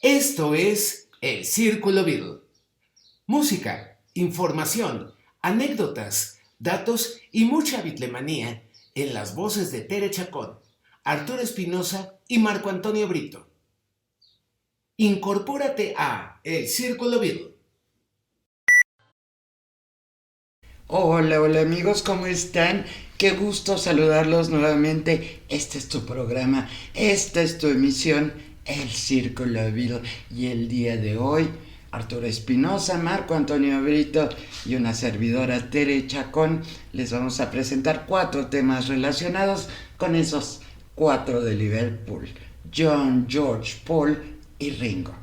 Esto es El Círculo Beatle. Música, información, anécdotas, datos y mucha bitlemanía en las voces de Tere Chacón, Arturo Espinosa y Marco Antonio Brito. Incorpórate a El Círculo Beatle. Hola amigos, ¿cómo están? Qué gusto saludarlos nuevamente. Este es tu programa, esta es tu emisión, El Círculo Beatle. Y el día de hoy, Arturo Espinosa, Marco Antonio Brito y una servidora Tere Chacón les vamos a presentar 4 temas relacionados con esos 4 de Liverpool: John, George, Paul y Ringo.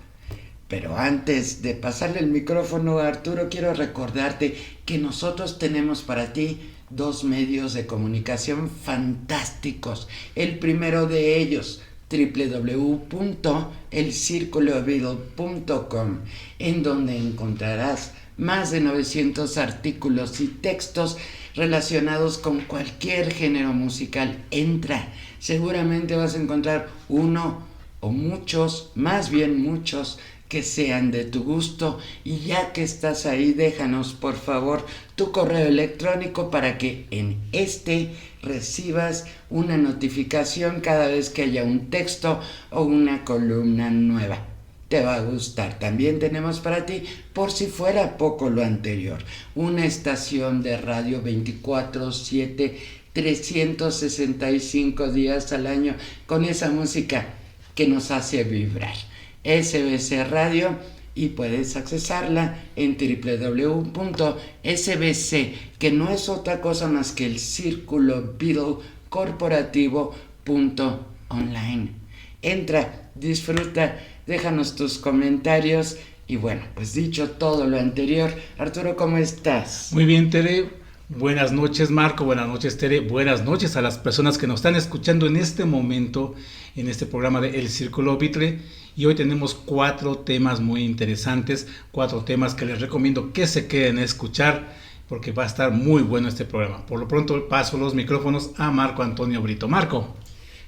Pero antes de pasarle el micrófono a Arturo, quiero recordarte que nosotros tenemos para ti 2 medios de comunicación fantásticos. El primero de ellos, www.elcirculobeatle.com, en donde encontrarás más de 900 artículos y textos relacionados con cualquier género musical. Entra, seguramente vas a encontrar uno o muchos, más bien muchos, que sean de tu gusto. Y ya que estás ahí, déjanos por favor tu correo electrónico para que en recibas una notificación cada vez que haya un texto o una columna nueva. Te va a gustar. También tenemos para ti, por si fuera poco lo anterior, una estación de radio 24/7, 365 días al año, con esa música que nos hace vibrar. SBC Radio, y puedes accesarla en www.sbc, que no es otra cosa más que el Círculo Beatle Corporativo.online. Entra, disfruta, déjanos tus comentarios. Y bueno, pues dicho todo lo anterior, Arturo, ¿cómo estás? Muy bien, Tere. Buenas noches, Marco. Buenas noches, Tere. Buenas noches a las personas que nos están escuchando en este momento en este programa de El Círculo Beatle. Y hoy tenemos 4 temas muy interesantes, 4 temas que les recomiendo que se queden a escuchar, porque va a estar muy bueno este programa. Por lo pronto paso los micrófonos a Marco Antonio Brito. Marco.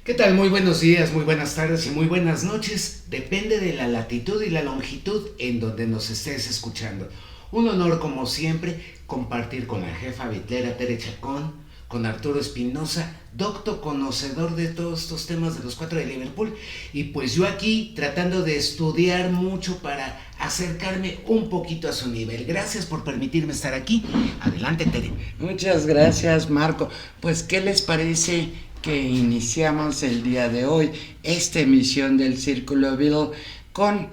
¿Qué tal? Muy buenos días, muy buenas tardes y muy buenas noches. Depende de la latitud y la longitud en donde nos estés escuchando. Un honor, como siempre, compartir con la jefa bitlera Tere Chacón, con Arturo Espinosa, docto conocedor de todos estos temas de los 4 de Liverpool, y pues yo aquí tratando de estudiar mucho para acercarme un poquito a su nivel. Gracias por permitirme estar aquí. Adelante, Tere. Muchas gracias, Marco. Pues, ¿qué les parece que iniciamos el día de hoy esta emisión del Círculo Beatle con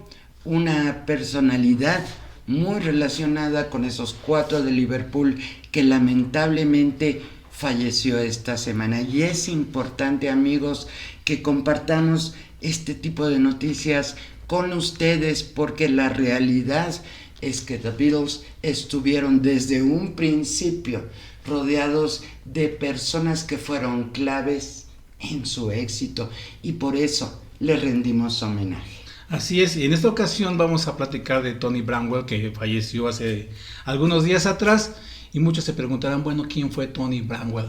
una personalidad muy relacionada con esos 4 de Liverpool que lamentablemente falleció esta semana? Y es importante, amigos, que compartamos este tipo de noticias con ustedes, porque la realidad es que The Beatles estuvieron desde un principio rodeados de personas que fueron claves en su éxito, y por eso le rendimos homenaje. Así es, y en esta ocasión vamos a platicar de Tony Bramwell, que falleció hace algunos días atrás, y muchos se preguntarán, bueno, ¿quién fue Tony Bramwell?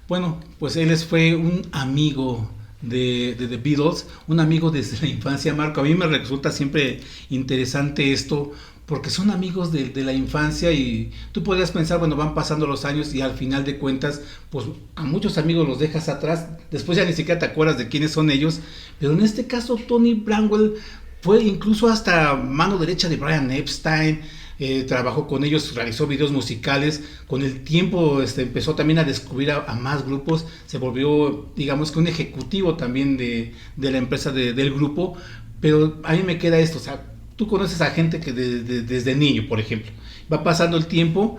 Bueno, pues él fue un amigo de The Beatles, un amigo desde la infancia, Marco. A mí me resulta siempre interesante esto, porque son amigos de la infancia, y tú podrías pensar, bueno, van pasando los años y al final de cuentas, pues a muchos amigos los dejas atrás, después ya ni siquiera te acuerdas de quiénes son ellos, pero en este caso Tony Bramwell fue incluso hasta mano derecha de Brian Epstein. Trabajó con ellos, realizó videos musicales. Con el tiempo empezó también a descubrir a más grupos, se volvió, digamos, que un ejecutivo también de la empresa del grupo. Pero a mí me queda esto, o sea, tú conoces a gente que desde niño, por ejemplo, va pasando el tiempo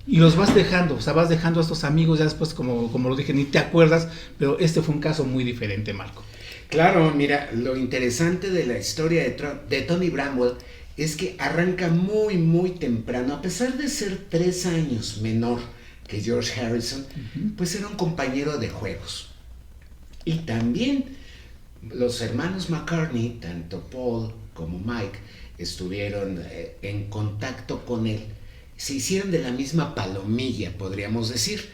y los vas dejando, o sea, vas dejando a estos amigos, ya después, como lo dije, ni te acuerdas, pero este fue un caso muy diferente, Marco. Claro, mira, lo interesante de la historia de Tony Bramwell es que arranca muy, muy temprano. A pesar de ser 3 años menor que George Harrison, pues era un compañero de juegos. Y también los hermanos McCartney, tanto Paul como Mike, estuvieron en contacto con él. Se hicieron de la misma palomilla, podríamos decir.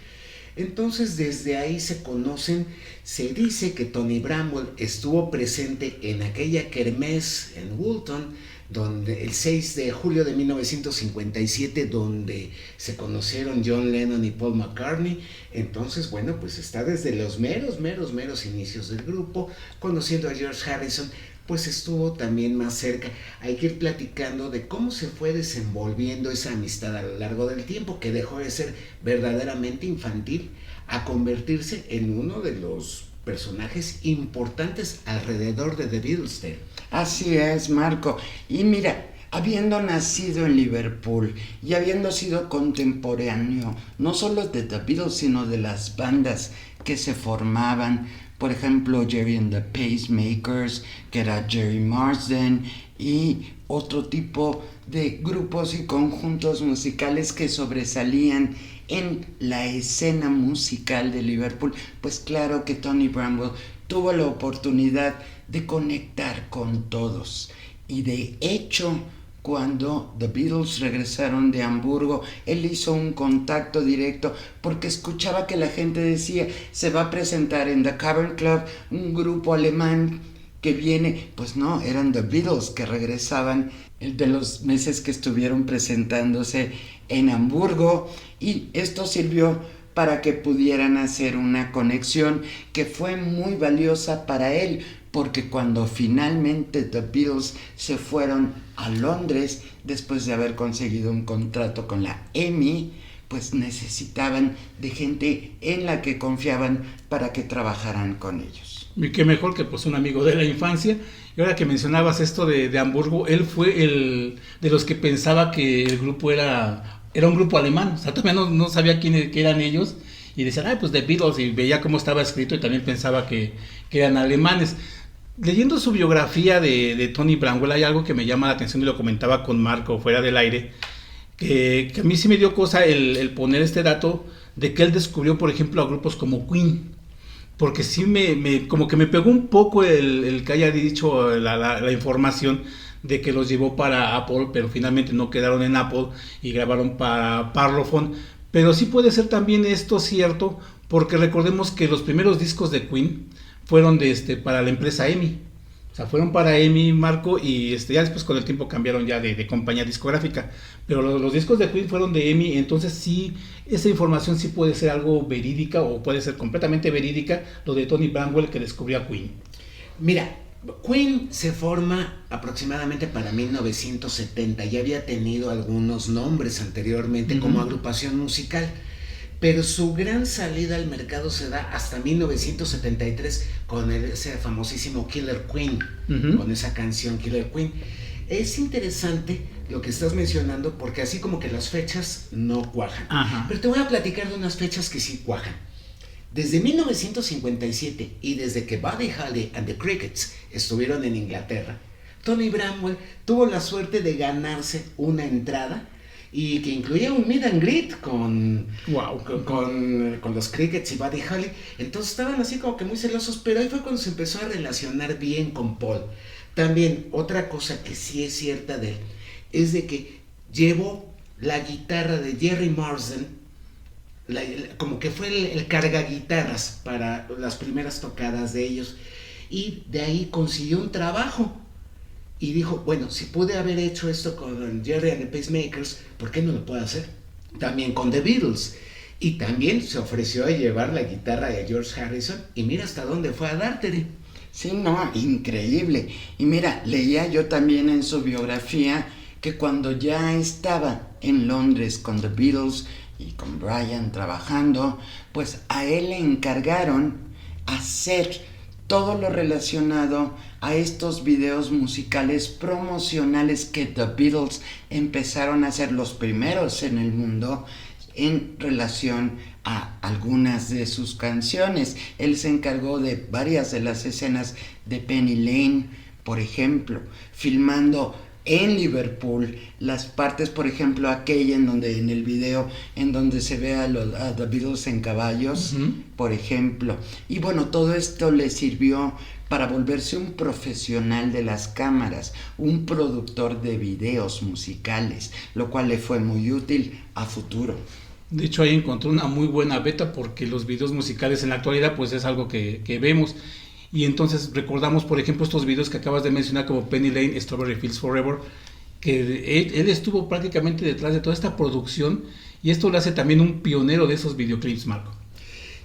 Entonces desde ahí se conocen. Se dice que Tony Bramwell estuvo presente en aquella kermés en Woolton, donde el 6 de julio de 1957, donde se conocieron John Lennon y Paul McCartney. Entonces, bueno, pues está desde los meros inicios del grupo, conociendo a George Harrison, pues estuvo también más cerca. Hay que ir platicando de cómo se fue desenvolviendo esa amistad a lo largo del tiempo, que dejó de ser verdaderamente infantil a convertirse en uno de los personajes importantes alrededor de The Beatles. Así es, Marco. Y mira, habiendo nacido en Liverpool y habiendo sido contemporáneo no solo de The Beatles, sino de las bandas que se formaban, por ejemplo, Gerry and the Pacemakers, que era Jerry Marsden, y otro tipo de grupos y conjuntos musicales que sobresalían en la escena musical de Liverpool, pues claro que Tony Bramwell tuvo la oportunidad de conectar con todos. Y de hecho, cuando The Beatles regresaron de Hamburgo, él hizo un contacto directo porque escuchaba que la gente decía, se va a presentar en The Cavern Club un grupo alemán que viene. Pues no, eran The Beatles que regresaban de los meses que estuvieron presentándose en Hamburgo, y esto sirvió para que pudieran hacer una conexión que fue muy valiosa para él, porque cuando finalmente The Beatles se fueron a Londres, después de haber conseguido un contrato con la EMI, pues necesitaban de gente en la que confiaban para que trabajaran con ellos. Y qué mejor que pues un amigo de la infancia. Y ahora que mencionabas esto de Hamburgo, él fue el de los que pensaba que el grupo era un grupo alemán. O sea, todavía no sabía quién eran ellos. Y decían, pues The Beatles, y veía cómo estaba escrito y también pensaba que eran alemanes. Leyendo su biografía de Tony Bramwell, hay algo que me llama la atención y lo comentaba con Marco fuera del aire, que a mí sí me dio cosa el poner este dato de que él descubrió, por ejemplo, a grupos como Queen, porque sí como que me pegó un poco el que haya dicho la información de que los llevó para Apple, pero finalmente no quedaron en Apple y grabaron para Parlophone. Pero sí puede ser también esto cierto, porque recordemos que los primeros discos de Queen fueron para la empresa EMI. O sea, fueron para EMI, Marco, y ya después con el tiempo cambiaron ya de compañía discográfica. Pero los discos de Queen fueron de EMI, entonces sí, esa información sí puede ser algo verídica o puede ser completamente verídica, lo de Tony Bramwell que descubrió a Queen. Mira, Queen se forma aproximadamente para 1970, ya había tenido algunos nombres anteriormente como agrupación musical, pero su gran salida al mercado se da hasta 1973 con ese famosísimo Killer Queen, con esa canción Killer Queen. Es interesante lo que estás mencionando porque así como que las fechas no cuajan. Pero te voy a platicar de unas fechas que sí cuajan. Desde 1957 y desde que Buddy Holly and the Crickets estuvieron en Inglaterra, Tony Bramwell tuvo la suerte de ganarse una entrada y que incluía un meet and greet con los Crickets y Buddy Holly. Entonces estaban así como que muy celosos, pero ahí fue cuando se empezó a relacionar bien con Paul. También otra cosa que sí es cierta de él es de que llevó la guitarra de Jerry Marsden, como que fue el cargaguitarras para las primeras tocadas de ellos, y de ahí consiguió un trabajo y dijo, bueno, si pude haber hecho esto con Gerry and the Pacemakers, ¿por qué no lo puedo hacer también con The Beatles? Y también se ofreció a llevar la guitarra de George Harrison y mira hasta dónde fue a dártele. Sí, no, increíble. Y mira, leía yo también en su biografía que cuando ya estaba en Londres con The Beatles y con Brian trabajando, pues a él le encargaron hacer todo lo relacionado a estos videos musicales promocionales que The Beatles empezaron a hacer, los primeros en el mundo, en relación a algunas de sus canciones. Él se encargó de varias de las escenas de Penny Lane, por ejemplo, filmando en Liverpool las partes, por ejemplo, aquella en el video en donde se ve a The Beatles en caballos, por ejemplo. Y bueno, todo esto le sirvió para volverse un profesional de las cámaras, un productor de videos musicales, lo cual le fue muy útil a futuro. De hecho, ahí encontró una muy buena beta porque los videos musicales en la actualidad pues es algo que vemos. Y entonces recordamos, por ejemplo, estos videos que acabas de mencionar como Penny Lane, Strawberry Fields Forever, que él estuvo prácticamente detrás de toda esta producción y esto lo hace también un pionero de esos videoclips, Marco.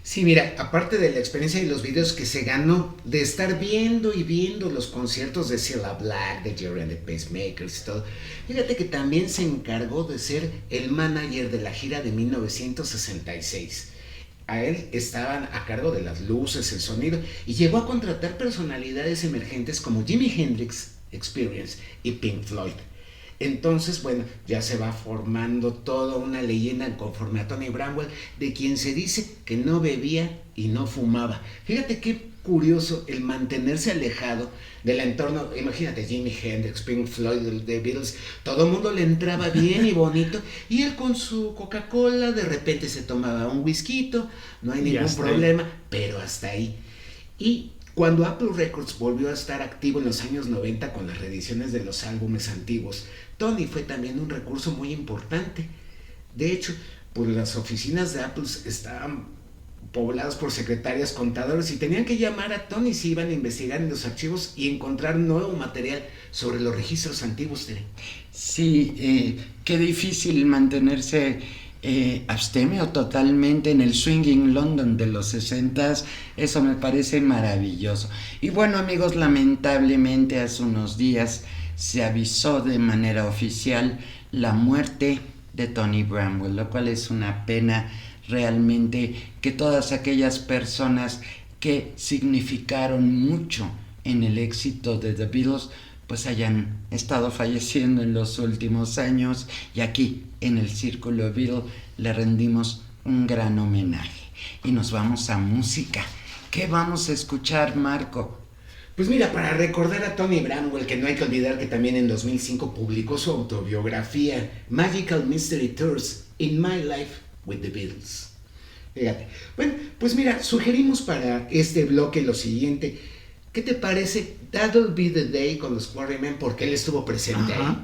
Sí, mira, aparte de la experiencia y los videos que se ganó de estar viendo y viendo los conciertos de Cilla Black, de Jerry and the Pacemakers y todo, fíjate que también se encargó de ser el manager de la gira de 1966. A él estaban a cargo de las luces, el sonido, y llegó a contratar personalidades emergentes como Jimi Hendrix Experience y Pink Floyd. Entonces, bueno, ya se va formando toda una leyenda conforme a Tony Bramwell, de quien se dice que no bebía y no fumaba. Fíjate qué curioso el mantenerse alejado del entorno. Imagínate, Jimi Hendrix, Pink Floyd, The Beatles, todo el mundo le entraba bien y bonito, y él con su Coca-Cola de repente se tomaba un whisky, no hay ningún problema, pero hasta ahí. Y cuando Apple Records volvió a estar activo en los años 90 con las reediciones de los álbumes antiguos, Tony fue también un recurso muy importante. De hecho, pues las oficinas de Apple estaban pobladas por secretarias, contadores, y tenían que llamar a Tony si iban a investigar en los archivos y encontrar nuevo material sobre los registros antiguos. Sí, qué difícil mantenerse abstemio totalmente en el swinging London de los 60s, eso me parece maravilloso. Y bueno, amigos, lamentablemente hace unos días se avisó de manera oficial la muerte de Tony Bramwell, lo cual es una pena realmente, que todas aquellas personas que significaron mucho en el éxito de The Beatles pues hayan estado falleciendo en los últimos años, y aquí en el Círculo Beatle le rendimos un gran homenaje. Y nos vamos a música. ¿Qué vamos a escuchar, Marco? Pues mira, para recordar a Tony Bramwell, que no hay que olvidar que también en 2005 publicó su autobiografía Magical Mystery Tours in My Life with the Beatles. Fíjate. Bueno, pues mira, sugerimos para este bloque lo siguiente. ¿Qué te parece That'll Be the Day con los Quarrymen? Porque él estuvo presente ahí.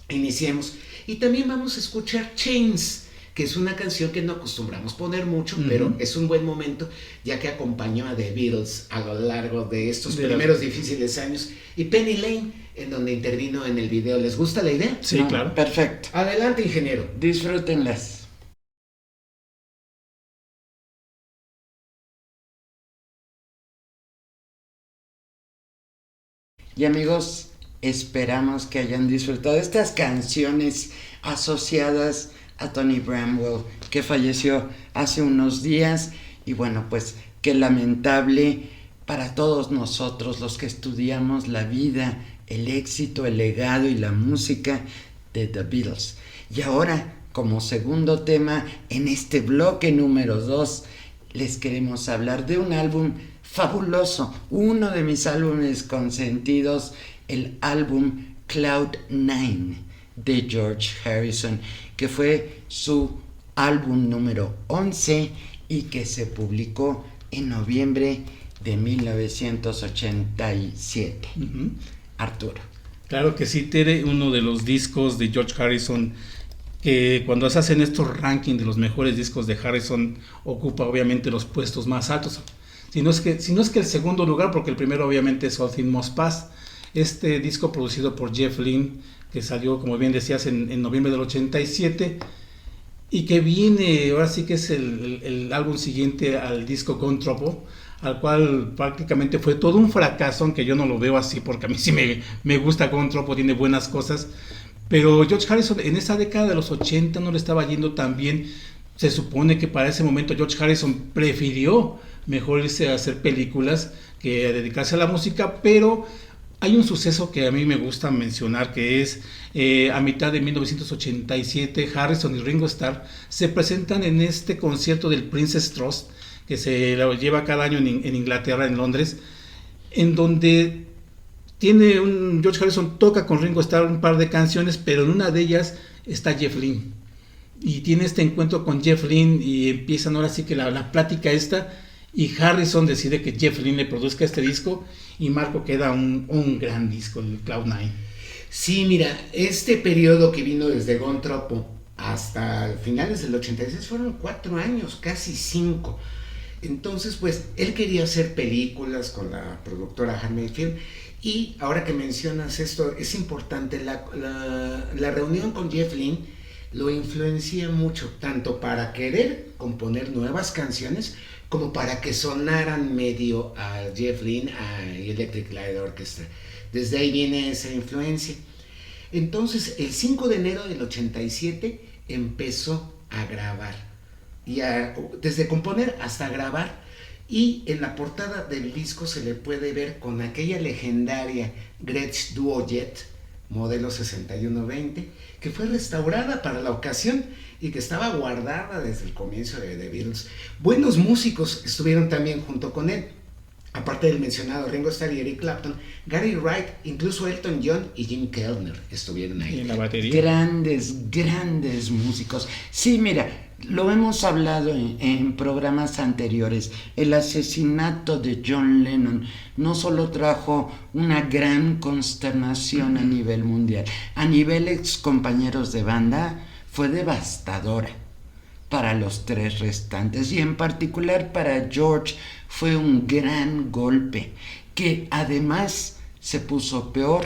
Iniciemos. Y también vamos a escuchar Chains, que es una canción que no acostumbramos poner mucho, pero es un buen momento, ya que acompañó a The Beatles a lo largo de estos primeros difíciles años. Y Penny Lane, en donde intervino en el video. ¿Les gusta la idea? Sí, claro. Perfecto. Adelante, ingeniero. Disfrútenlas. Y amigos, esperamos que hayan disfrutado estas canciones asociadas a Tony Bramwell, que falleció hace unos días. Y bueno, pues qué lamentable para todos nosotros los que estudiamos la vida, el éxito, el legado y la música de The Beatles. Y ahora, como segundo tema en este bloque número 2, les queremos hablar de un álbum fabuloso, uno de mis álbumes consentidos, el álbum Cloud9 de George Harrison, que fue su álbum número 11 y que se publicó en noviembre de 1987. Arturo. Claro que sí, Tere, uno de los discos de George Harrison que cuando se hacen estos rankings de los mejores discos de Harrison ocupa obviamente los puestos más altos. Si no es que el segundo lugar, porque el primero obviamente es All Things Must Pass. Este disco producido por Jeff Lynne, que salió, como bien decías, en noviembre del 87, y que viene, ahora sí que es el álbum siguiente al disco Gone Trouble, al cual prácticamente fue todo un fracaso, aunque yo no lo veo así, porque a mí sí me gusta Gone Trouble, tiene buenas cosas, pero George Harrison en esa década de los 80 no le estaba yendo tan bien. Se supone que para ese momento George Harrison prefirió mejor irse a hacer películas que a dedicarse a la música, pero hay un suceso que a mí me gusta mencionar, que es a mitad de 1987 Harrison y Ringo Starr se presentan en este concierto del Princess Trust, que se lo lleva cada año en Inglaterra, en Londres, en donde George Harrison toca con Ringo Starr un par de canciones, pero en una de ellas está Jeff Lynne, y tiene este encuentro con Jeff Lynne y empiezan ahora sí que la plática esta, y Harrison decide que Jeff Lynne le produzca este disco, y Marco, queda un gran disco, el Cloud9. Sí, mira, este periodo que vino desde Gone Trouble hasta finales del 86, fueron 4 años, casi 5. Entonces, pues, él quería hacer películas con la productora Handmade Film. Y ahora que mencionas esto, es importante, la reunión con Jeff Lynne lo influencia mucho, tanto para querer componer nuevas canciones, como para que sonaran medio a Jeff Lynne, a Electric Light Orchestra. Desde ahí viene esa influencia. Entonces, el 5 de enero del 87 empezó a grabar, desde componer hasta grabar, y en la portada del disco se le puede ver con aquella legendaria Gretsch Duojet, modelo 6120, que fue restaurada para la ocasión y que estaba guardada desde el comienzo de The Beatles. Buenos músicos estuvieron también junto con él. Aparte del mencionado Ringo Starr y Eric Clapton, Gary Wright, incluso Elton John y Jim Kellner estuvieron ahí. Y en la batería. Grandes músicos. Sí, mira, lo hemos hablado en programas anteriores. El asesinato de John Lennon no solo trajo una gran consternación a nivel mundial, a nivel ex compañeros de banda fue devastadora para los 3 restantes, y en particular para George fue un gran golpe, que además se puso peor,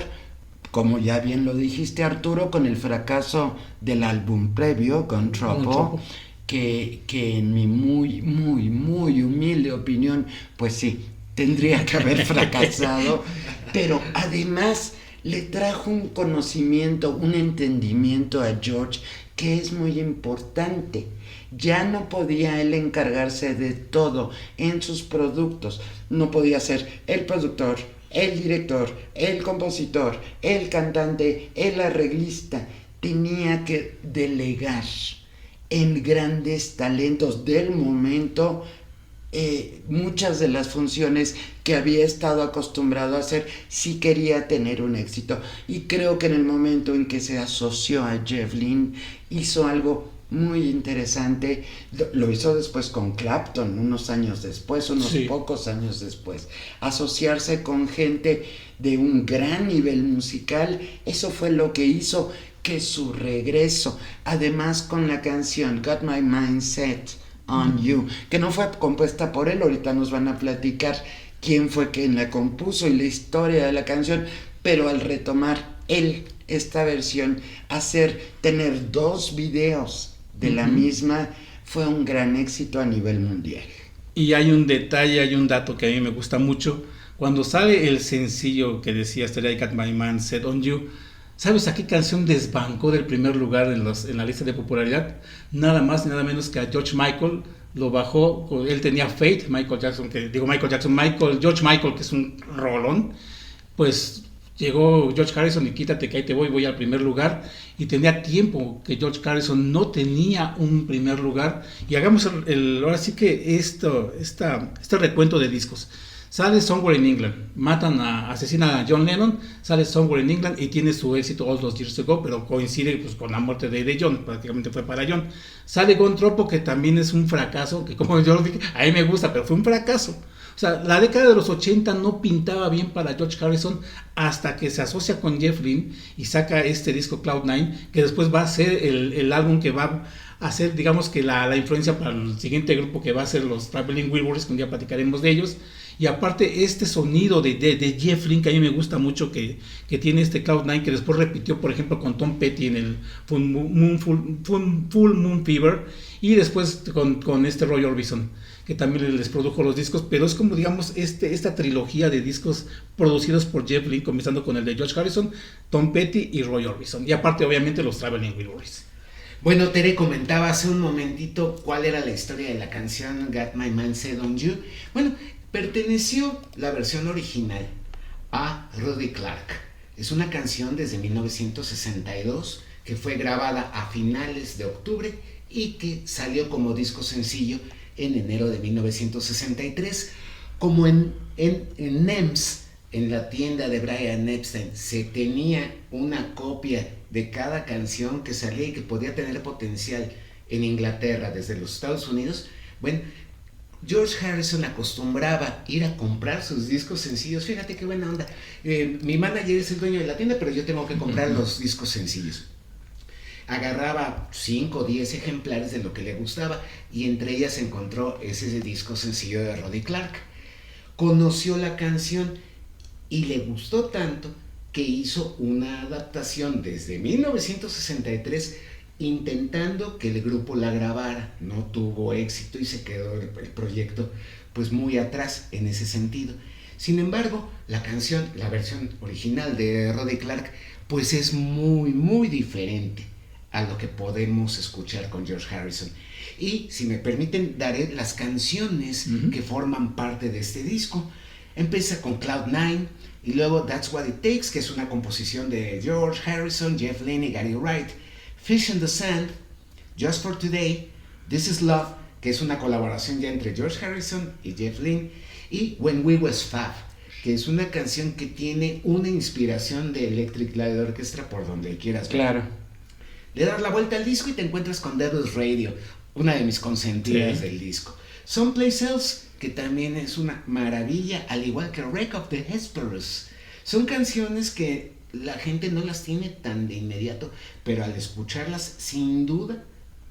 como ya bien lo dijiste, Arturo, con el fracaso del álbum previo, con Trouble, que en mi muy humilde opinión, pues sí, tendría que haber fracasado, pero además le trajo un conocimiento, un entendimiento a George que es muy importante. Ya no podía él encargarse de todo en sus productos. No podía ser el productor, el director, el compositor, el cantante, el arreglista. Tenía que delegar en grandes talentos del momento muchas de las funciones que había estado acostumbrado a hacer si quería tener un éxito. Y creo que en el momento en que se asoció a Jeff Lynne, hizo algo muy interesante. Lo hizo después con Clapton, unos años después, pocos años después. Asociarse con gente de un gran nivel musical, eso fue lo que hizo que su regreso, además con la canción Got My Mind Set on You, que no fue compuesta por él, ahorita nos van a platicar quién fue quien la compuso y la historia de la canción, pero al retomar él esta versión, tener 2 videos de la misma, fue un gran éxito a nivel mundial. Y hay un detalle, hay un dato que a mí me gusta mucho. Cuando sale el sencillo que decía I Got My Mind Set on You, ¿sabes a qué canción desbancó del primer lugar en la lista de popularidad? Nada más y nada menos que a George Michael. Lo bajó, él tenía Faith, George Michael, que es un rolón. Pues llegó George Harrison y Quítate que ahí te voy al primer lugar. Y tenía tiempo que George Harrison no tenía un primer lugar. Y hagamos ahora sí que este recuento de discos. Sale Somewhere in England, asesinan a John Lennon, sale Somewhere in England y tiene su éxito All Those Years Ago, pero coincide pues con la muerte de John, prácticamente fue para John. Sale Gone Tropo, que también es un fracaso, que como yo lo dije, a mí me gusta, pero fue un fracaso. O sea, la década de los 80 no pintaba bien para George Harrison hasta que se asocia con Jeff Lynne y saca este disco Cloud9, que después va a ser el álbum que va a ser, digamos que la influencia para el siguiente grupo, que va a ser los Traveling Wilburys, que un día platicaremos de ellos. Y aparte este sonido de Jeff Lynne, que a mí me gusta mucho, que tiene este Cloud9, que después repitió por ejemplo con Tom Petty en el Full Moon Fever, y después con este Roy Orbison, que también les produjo los discos, pero es como digamos esta trilogía de discos producidos por Jeff Lynne, comenzando con el de George Harrison, Tom Petty y Roy Orbison, y aparte obviamente los Traveling Wilburys. Bueno, Tere comentaba hace un momentito cuál era la historia de la canción Got My Mind Set on You. Bueno, perteneció la versión original a Rudy Clark. Es una canción desde 1962 que fue grabada a finales de octubre y que salió como disco sencillo en enero de 1963. Como en NEMS, en la tienda de Brian Epstein, se tenía una copia de cada canción que salía y que podía tener potencial en Inglaterra desde los Estados Unidos. Bueno, George Harrison acostumbraba ir a comprar sus discos sencillos. Fíjate qué buena onda. Mi manager es el dueño de la tienda, pero yo tengo que comprar los discos sencillos. Agarraba 5 o 10 ejemplares de lo que le gustaba y entre ellas encontró ese disco sencillo de Roddy Clark. Conoció la canción y le gustó tanto que hizo una adaptación desde 1963 intentando que el grupo la grabara. No tuvo éxito y se quedó el proyecto pues muy atrás en ese sentido. Sin embargo, la canción, la versión original de Roddy Clark, pues es muy diferente a lo que podemos escuchar con George Harrison. Y si me permiten, daré las canciones que forman parte de este disco. Empieza con Cloud Nine y luego That's What It Takes, que es una composición de George Harrison, Jeff Lynne y Gary Wright. Fish in the Sand, Just for Today, This Is Love, que es una colaboración ya entre George Harrison y Jeff Lynne, y When We Was Fab, que es una canción que tiene una inspiración de Electric Light Orchestra por donde quieras ver. Claro. Le das la vuelta al disco y te encuentras con Devil's Radio, una de mis consentidas del disco. Someplace Else, que también es una maravilla, al igual que Wreck of the Hesperus. Son canciones que la gente no las tiene tan de inmediato, pero al escucharlas sin duda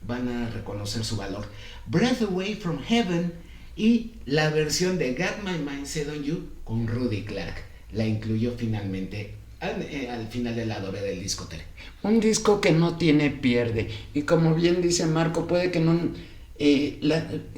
van a reconocer su valor. Breath Away from Heaven y la versión de Got My Mind Set on You con Roddy Clark. La incluyó finalmente al final del lado B del disco 3. Un disco que no tiene pierde. Y como bien dice Marco, puede que no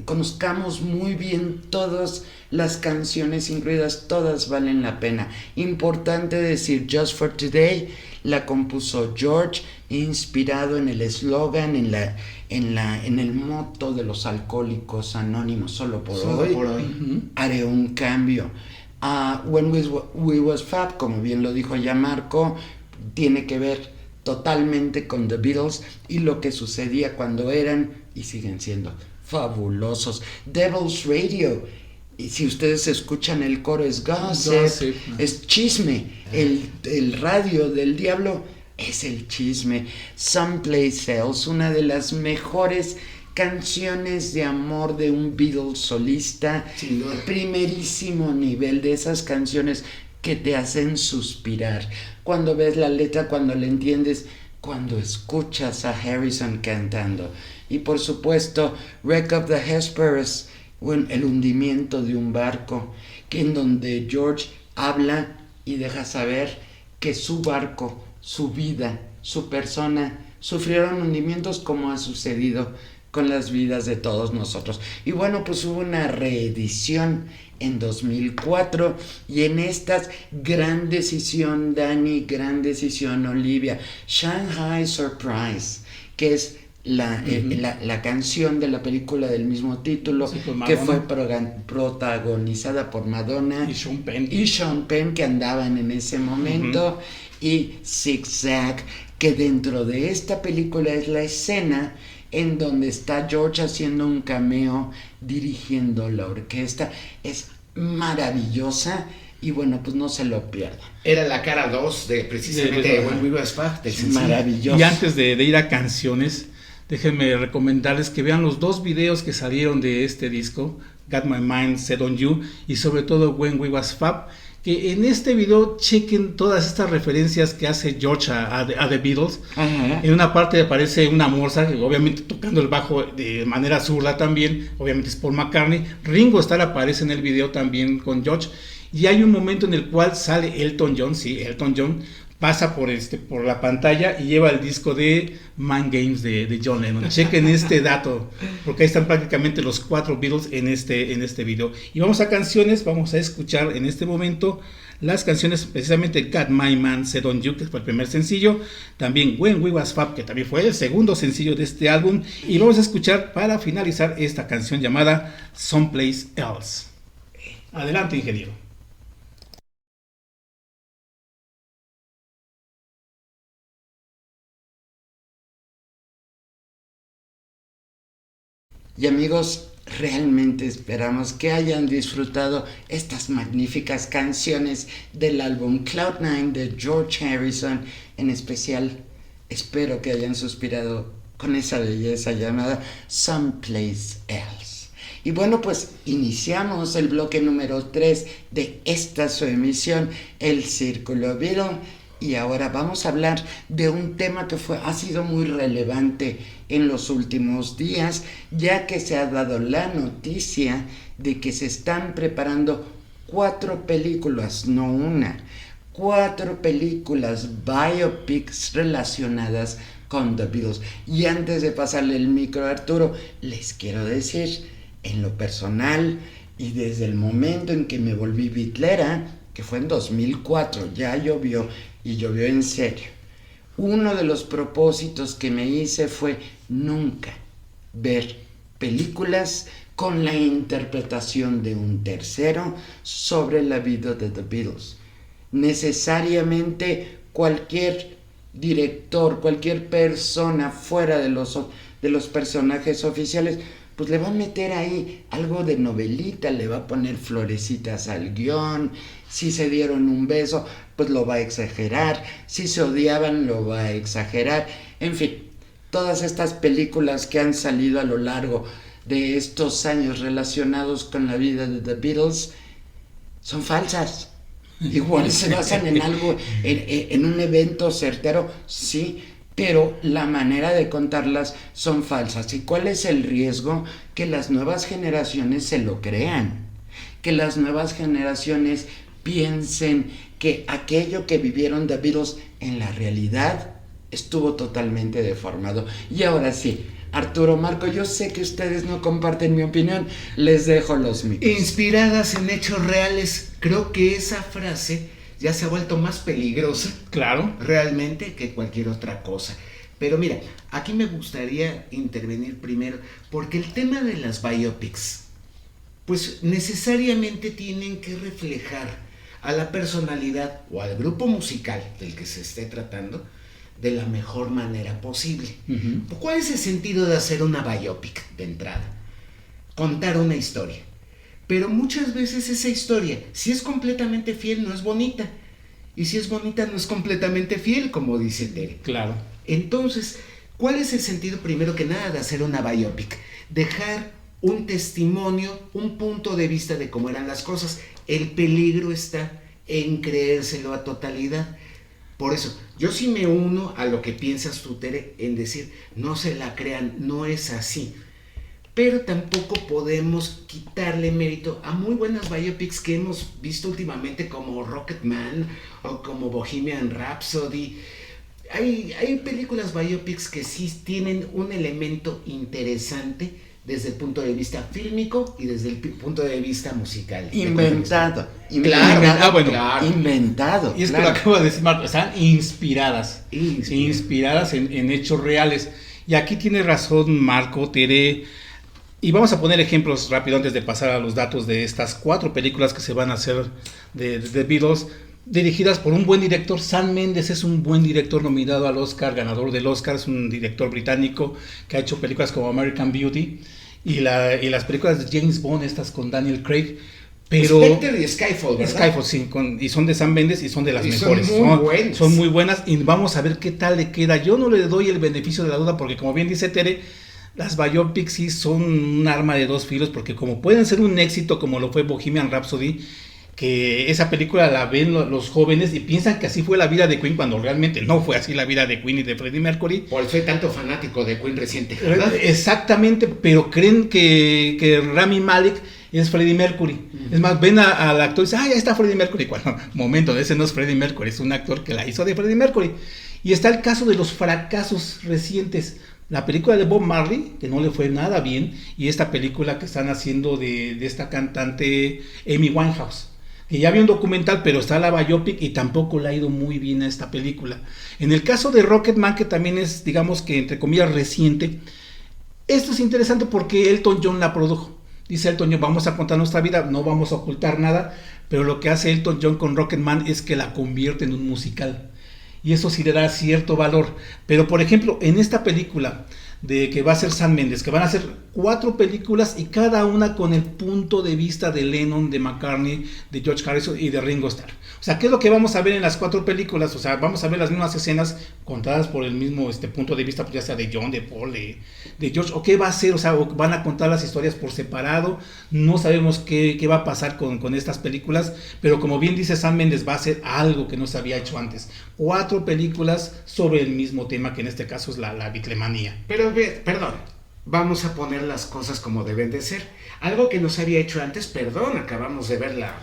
conozcamos muy bien todas las canciones incluidas, todas valen la pena. Importante decir, Just for Today la compuso George, inspirado en el eslogan, en el motto de los alcohólicos anónimos, solo por hoy. Haré un cambio. When We Was Fab, como bien lo dijo ya Marco, tiene que ver totalmente con The Beatles y lo que sucedía cuando eran y siguen siendo fabulosos. Devil's Radio, y si ustedes escuchan el coro, es gossip. Es chisme. El radio del diablo es el chisme. Someplace Else, una de las mejores canciones de amor de un Beatles solista, primerísimo nivel, de esas canciones que te hacen suspirar cuando ves la letra, cuando la entiendes, cuando escuchas a Harrison cantando. Y por supuesto, Wreck of the Hesperus, el hundimiento de un barco, en donde George habla y deja saber que su barco, su vida, su persona sufrieron hundimientos como ha sucedido con las vidas de todos nosotros. Y bueno, pues hubo una reedición en 2004 y en estas, gran decisión Dani, gran decisión Olivia, Shanghai Surprise, que es la canción de la película del mismo título, sí, que fue protagonizada por Madonna y Sean Penn, que andaban en ese momento, y Zig Zag, que dentro de esta película es la escena en donde está George haciendo un cameo dirigiendo la orquesta. Es maravillosa y bueno, pues no se lo pierdan. Era la cara 2 de precisamente de When We Was Fab. Maravilloso. Y antes de ir a canciones, déjenme recomendarles que vean los 2 videos que salieron de este disco, Got My Mind Set on You y sobre todo When We Was Fab, que en este video chequen todas estas referencias que hace George a The Beatles. En una parte aparece una morsa, obviamente tocando el bajo de manera zurda también, obviamente es Paul McCartney. Ringo Starr aparece en el video también con George, y hay un momento en el cual sale Elton John, Elton John pasa por la pantalla y lleva el disco de Mind Games de John Lennon. Chequen este dato, porque ahí están prácticamente los 4 Beatles en este video. Y vamos a canciones, vamos a escuchar en este momento las canciones, precisamente Got My Man Set on You, que fue el primer sencillo, también When We Was Fab, que también fue el segundo sencillo de este álbum, y vamos a escuchar para finalizar esta canción llamada Someplace Else. Adelante, ingeniero. Y amigos, realmente esperamos que hayan disfrutado estas magníficas canciones del álbum Cloud9 de George Harrison. En especial, espero que hayan suspirado con esa belleza llamada Someplace Else. Y bueno, pues iniciamos el bloque número 3 de esta su emisión, El Círculo Beatle, Y ahora vamos a hablar de un tema que ha sido muy relevante en los últimos días, ya que se ha dado la noticia de que se están preparando 4 películas, no una, 4 películas biopics relacionadas con The Beatles. Y antes de pasarle el micro a Arturo, les quiero decir, en lo personal y desde el momento en que me volví bitlera, que fue en 2004, ya llovió y llovió en serio. Uno de los propósitos que me hice fue nunca ver películas con la interpretación de un tercero sobre la vida de The Beatles. Necesariamente cualquier director, cualquier persona fuera de los personajes oficiales, pues le va a meter ahí algo de novelita, le va a poner florecitas al guión. Si se dieron un beso, pues lo va a exagerar. Si se odiaban, lo va a exagerar. En fin, todas estas películas que han salido a lo largo de estos años relacionados con la vida de The Beatles son falsas. Igual se basan en algo, en un evento certero, sí, pero la manera de contarlas son falsas. ¿Y cuál es el riesgo? Que las nuevas generaciones se lo crean, que las nuevas generaciones piensen que aquello que vivieron The Beatles en la realidad estuvo totalmente deformado. Y ahora sí, Arturo, Marco, yo sé que ustedes no comparten mi opinión, les dejo los micros. Inspiradas en hechos reales, creo que esa frase ya se ha vuelto más peligrosa, claro, realmente, que cualquier otra cosa. Pero mira, aquí me gustaría intervenir primero, porque el tema de las biopics, pues necesariamente tienen que reflejar a la personalidad o al grupo musical del que se esté tratando de la mejor manera posible. Uh-huh. ¿Cuál es el sentido de hacer una biopic de entrada? Contar una historia. Pero muchas veces esa historia, si es completamente fiel, no es bonita. Y si es bonita, no es completamente fiel, como dice Tere. Claro. Entonces, ¿cuál es el sentido, primero que nada, de hacer una biopic? Dejar un testimonio, un punto de vista de cómo eran las cosas. El peligro está en creérselo a totalidad. Por eso, yo sí me uno a lo que piensas tú, Tere, en decir, no se la crean, no es así. Pero tampoco podemos quitarle mérito a muy buenas biopics que hemos visto últimamente, como Rocketman o como Bohemian Rhapsody. Hay películas biopics que sí tienen un elemento interesante desde el punto de vista fílmico y desde el punto de vista musical. Inventado. Claro. Inventado. Y es claro. que lo acabo de decir, Marco, están inspiradas en hechos reales. Y aquí tiene razón Marco, Tere. Y vamos a poner ejemplos rápido antes de pasar a los datos de estas 4 películas que se van a hacer de The Beatles, dirigidas por un buen director. Sam Mendes es un buen director nominado al Oscar, ganador del Oscar, es un director británico que ha hecho películas como American Beauty y las películas de James Bond, estas con Daniel Craig. Pero Spectre y Skyfall, ¿verdad? Skyfall, sí, y son de Sam Mendes y son de las mejores. Son muy buenas y vamos a ver qué tal le queda. Yo no le doy el beneficio de la duda porque, como bien dice Tere, las biopics sí son un arma de 2 filos, porque como pueden ser un éxito como lo fue Bohemian Rhapsody, que esa película la ven los jóvenes y piensan que así fue la vida de Queen, cuando realmente no fue así la vida de Queen y de Freddie Mercury. Por soy tanto fanático de Queen reciente, ¿verdad? Exactamente, pero creen que Rami Malek es Freddie Mercury. Uh-huh. Es más, ven al actor y dicen, ya está Freddie Mercury. Bueno, momento, ese no es Freddie Mercury, es un actor que la hizo de Freddie Mercury. Y está el caso de los fracasos recientes. La película de Bob Marley, que no le fue nada bien, y esta película que están haciendo de esta cantante Amy Winehouse, que ya había un documental, pero está la biopic y tampoco le ha ido muy bien a esta película. En el caso de Rocketman, que también es, digamos que entre comillas reciente, esto es interesante porque Elton John la produjo. Dice Elton John, vamos a contar nuestra vida, no vamos a ocultar nada, pero lo que hace Elton John con Rocketman es que la convierte en un musical. Y eso sí le da cierto valor. Pero, por ejemplo, en esta película de que va a ser Sam Mendes, que van a hacer 4 películas y cada una con el punto de vista de Lennon, de McCartney, de George Harrison y de Ringo Starr. O sea, ¿qué es lo que vamos a ver en las 4 películas? O sea, vamos a ver las mismas escenas contadas por el mismo punto de vista, pues ya sea de John, de Paul, de George, o qué va a ser, o sea, o van a contar las historias por separado. No sabemos qué va a pasar con estas películas, pero como bien dice Sam Mendes, va a ser algo que no se había hecho antes. 4 películas sobre el mismo tema, que en este caso es la Beatlemanía. Pero, perdón, vamos a poner las cosas como deben de ser. Algo que no se había hecho antes, perdón, acabamos de ver la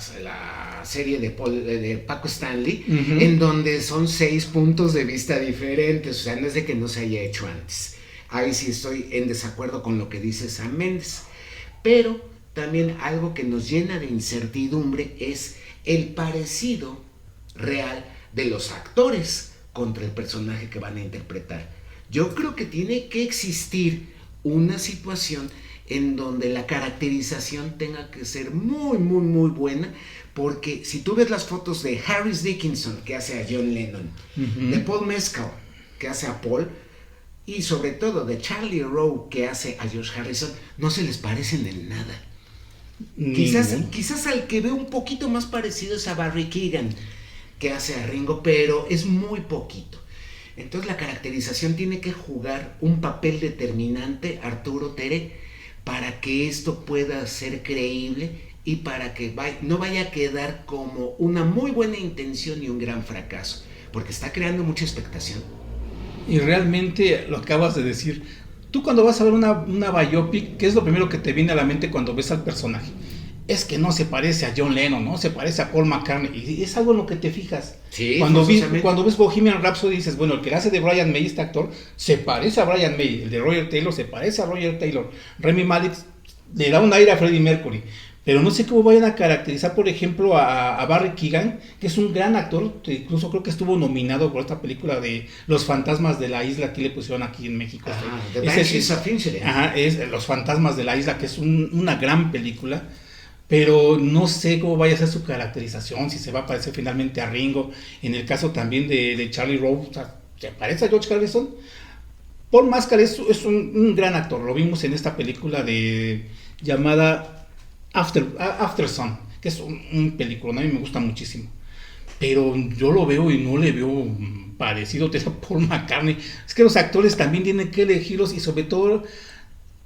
serie de Paco Stanley, en donde son 6 puntos de vista diferentes, o sea, no es de que no se haya hecho antes. Ahí sí estoy en desacuerdo con lo que dice Sam Mendes. Pero también algo que nos llena de incertidumbre es el parecido real de los actores contra el personaje que van a interpretar. Yo creo que tiene que existir una situación en donde la caracterización tenga que ser muy, muy, muy buena, porque si tú ves las fotos de Harris Dickinson, que hace a John Lennon, de Paul Mescal, que hace a Paul, y sobre todo de Charlie Rowe, que hace a George Harrison, no se les parecen en nada. Quizás al que veo un poquito más parecido es a Barry Keoghan, que hace a Ringo, pero es muy poquito. Entonces la caracterización tiene que jugar un papel determinante, Arturo, Tere, para que esto pueda ser creíble y para que no vaya a quedar como una muy buena intención y un gran fracaso, porque está creando mucha expectación. Y realmente lo acabas de decir. Tú cuando vas a ver una biopic, ¿qué es lo primero que te viene a la mente cuando ves al personaje? Es que no se parece a John Lennon, ¿no? Se parece a Paul McCartney. Y es algo en lo que te fijas. Sí, cuando ves Bohemian Rhapsody dices, bueno, el que hace de Brian May, este actor, se parece a Brian May. El de Roger Taylor se parece a Roger Taylor. Rami Malek le da un aire a Freddie Mercury. Pero no sé cómo vayan a caracterizar, por ejemplo, a Barry Keoghan, que es un gran actor. Incluso creo que estuvo nominado por esta película de Los Fantasmas de la Isla, que le pusieron aquí en México. The Banshees of Inisherin. Es Los Fantasmas de la Isla, que es una gran película. Pero no sé cómo vaya a ser su caracterización, si se va a parecer finalmente a Ringo. En el caso también de Charlie Rowe, o sea, ¿se parece a George Harrison? Paul Mescal es un gran actor, lo vimos en esta película llamada After Sun, que es un película, a mí me gusta muchísimo. Pero yo lo veo y no le veo parecido a Paul McCartney. Es que los actores también tienen que elegirlos y sobre todo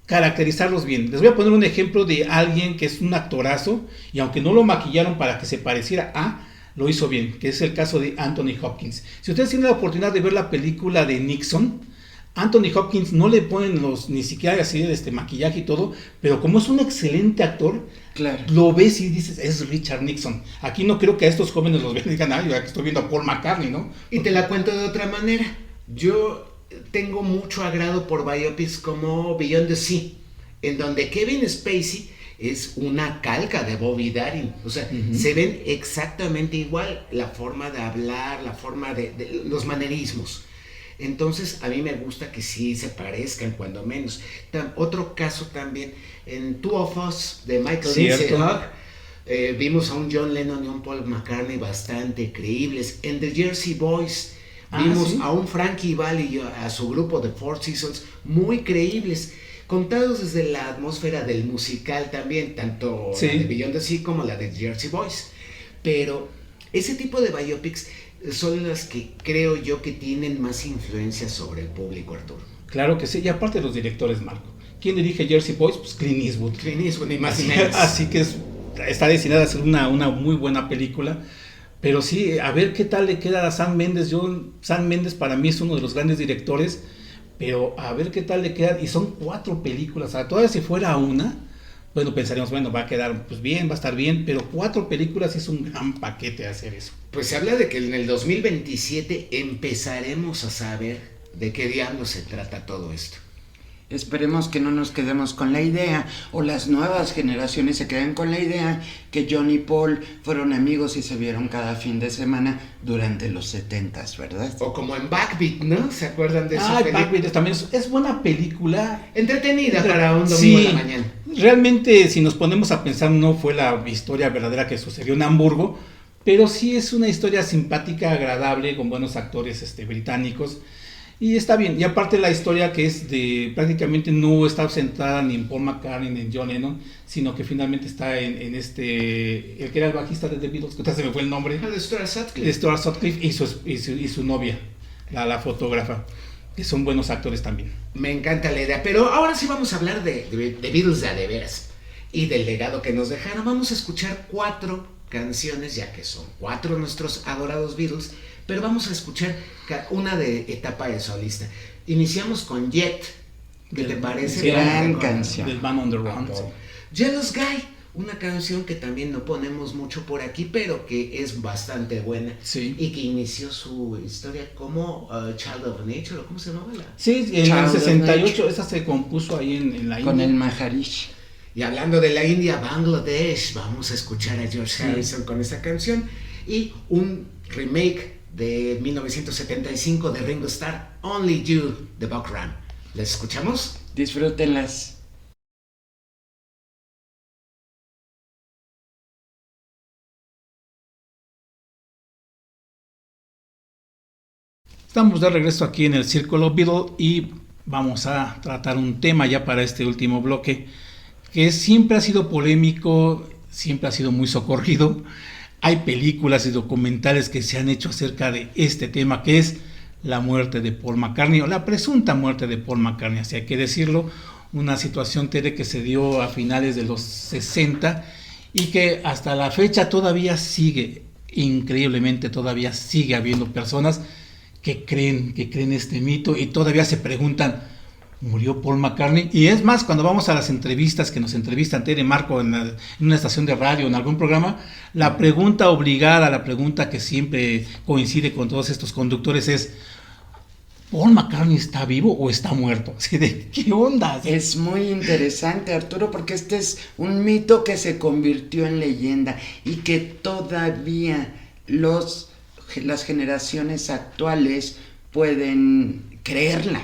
caracterizarlos bien. Les voy a poner un ejemplo de alguien que es un actorazo y aunque no lo maquillaron para que se pareciera lo hizo bien, que es el caso de Anthony Hopkins. Si ustedes tienen la oportunidad de ver la película de Nixon, Anthony Hopkins no le ponen ni siquiera así maquillaje y todo, pero como es un excelente actor, claro, lo ves y dices, es Richard Nixon. Aquí no creo que a estos jóvenes los vean y digan, yo estoy viendo a Paul McCartney, ¿no? Y te la cuento de otra manera. Yo tengo mucho agrado por biopics como Beyond the Sea, en donde Kevin Spacey es una calca de Bobby Darin. O sea, se ven exactamente igual, la forma de hablar, la forma de los manerismos. Entonces a mí me gusta que sí se parezcan cuando menos. Otro caso también, en Two of Us de Michael Lindsay Hogg, vimos a un John Lennon y un Paul McCartney bastante creíbles. En The Jersey Boys vimos a un Frankie Valli y a su grupo de Four Seasons muy creíbles, contados desde la atmósfera del musical también, tanto la de Beyond the Sea como la de Jersey Boys. Pero ese tipo de biopics son las que creo yo que tienen más influencia sobre el público, Arturo. Claro que sí, y aparte los directores, Marco. ¿Quién dirige Jersey Boys? Pues Clint Eastwood. Clint Eastwood, ni más ni menos. Así que está destinada a ser una muy buena película. Pero sí, a ver qué tal le queda a Sam Mendes. Sam Mendes para mí es uno de los grandes directores, pero a ver qué tal le queda. Y son 4 películas, o sea, todavía si fuera una, bueno, pensaríamos, va a quedar pues bien, va a estar bien, pero 4 películas es un gran paquete hacer eso. Pues se habla de que en el 2027 empezaremos a saber de qué diablos se trata todo esto. Esperemos que no nos quedemos con la idea, o las nuevas generaciones se queden con la idea que John y Paul fueron amigos y se vieron cada fin de semana durante los 70s, ¿verdad? O como en Backbeat, ¿no? ¿Se acuerdan de esa película? Backbeat también es buena película. Entretenida para un domingo en la mañana. Realmente, si nos ponemos a pensar, no fue la historia verdadera que sucedió en Hamburgo, pero sí es una historia simpática, agradable, con buenos actores británicos. Y está bien, y aparte la historia que es de prácticamente no está centrada ni en Paul McCartney ni en John Lennon, sino que finalmente está en el que era el bajista de The Beatles, que se me fue el nombre. De Stuart Sutcliffe. Stuart Sutcliffe y su novia, la fotógrafa, que son buenos actores también. Me encanta la idea, pero ahora sí vamos a hablar de Beatles de veras y del legado que nos dejaron. Vamos a escuchar 4 canciones, ya que son 4 nuestros adorados Beatles, pero vamos a escuchar una de etapa de solista. Iniciamos con Jet. ¿Qué te parece? Gran canción. Del Man on the Run. Sí. Jealous Guy, una canción que también no ponemos mucho por aquí, pero que es bastante buena. Sí. Y que inició su historia como Child of Nature, ¿o cómo se llamaba? Sí, en el 68 esa se compuso ahí en la India. Con el Maharishi. Y hablando de la India, Bangladesh, vamos a escuchar a George Harrison con esa canción. Y un remake de 1975 de Ringo Starr, Only You, de Buck Ram. ¿Les escuchamos? Disfrútenlas. Estamos de regreso aquí en el Círculo Beatle y vamos a tratar un tema ya para este último bloque que siempre ha sido polémico, siempre ha sido muy socorrido. Hay películas y documentales que se han hecho acerca de este tema, que es la muerte de Paul McCartney, o la presunta muerte de Paul McCartney, así hay que decirlo, una situación que se dio a finales de los 60 y que hasta la fecha todavía sigue, increíblemente todavía sigue habiendo personas que creen este mito y todavía se preguntan, ¿murió Paul McCartney? Y es más, cuando vamos a las entrevistas que nos entrevistan Tere y Marco en una estación de radio, en algún programa, la pregunta obligada, la pregunta que siempre coincide con todos estos conductores es, ¿Paul McCartney está vivo o está muerto? Así de, ¿qué onda? Es muy interesante, Arturo, porque este es un mito que se convirtió en leyenda y que todavía las generaciones actuales pueden creerla